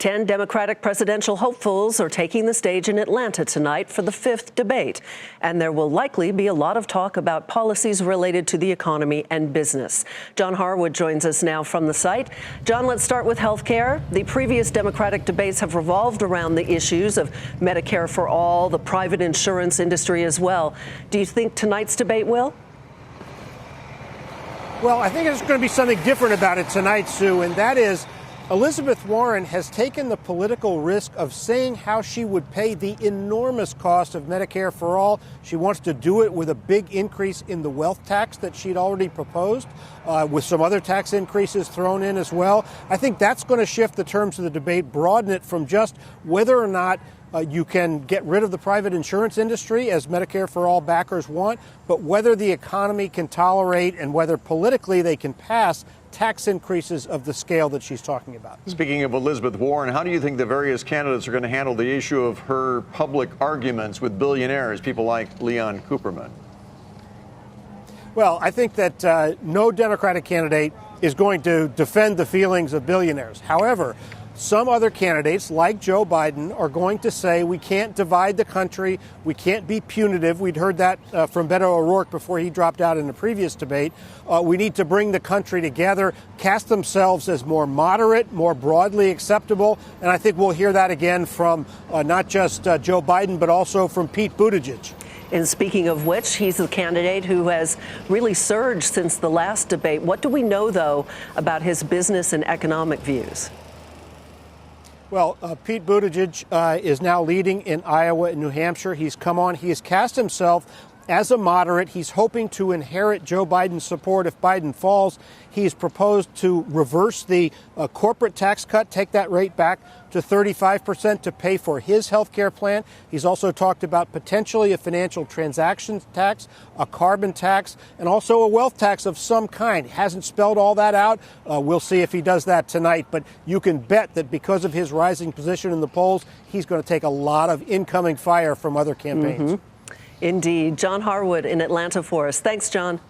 10 Democratic presidential hopefuls are taking the stage in Atlanta tonight for the 5th debate, and there will likely be a lot of talk about policies related to the economy and business. John Harwood joins us now from the site. John, let's start with health care. The previous Democratic debates have revolved around the issues of Medicare for all, the private insurance industry as well. Do you think tonight's debate will? Well, I think there's going to be something different about it tonight, Sue, and that is Elizabeth Warren has taken the political risk of saying how she would pay the enormous cost of Medicare for all. She wants to do it with a big increase in the wealth tax that she'd already proposed, with some other tax increases thrown in as well. I think that's going to shift the terms of the debate, broaden it from just whether or not you can get rid of the private insurance industry, as Medicare for all backers want, but whether the economy can tolerate and whether politically they can pass tax increases of the scale that she's talking about. Speaking of Elizabeth Warren, how do you think the various candidates are going to handle the issue of her public arguments with billionaires, people like Leon Cooperman? Well, I think that no Democratic candidate is going to defend the feelings of billionaires. However, some other candidates, like Joe Biden, are going to say we can't divide the country, we can't be punitive. We'd heard that from Beto O'Rourke before he dropped out in the previous debate. We need to bring the country together, cast themselves as more moderate, more broadly acceptable. And I think we'll hear that again from not just Joe Biden, but also from Pete Buttigieg. And speaking of which, he's the candidate who has really surged since the last debate. What do we know, though, about his business and economic views? Well, Pete Buttigieg is now leading in Iowa and New Hampshire. He's come on. He has cast himself as a moderate. He's hoping to inherit Joe Biden's support if Biden falls. He's proposed to reverse the corporate tax cut, take that rate back to 35% to pay for his health care plan. He's also talked about potentially a financial transactions tax, a carbon tax, and also a wealth tax of some kind. He hasn't spelled all that out. We'll see if he does that tonight. But you can bet that because of his rising position in the polls, he's going to take a lot of incoming fire from other campaigns. Indeed. John Harwood in Atlanta for us. Thanks, John.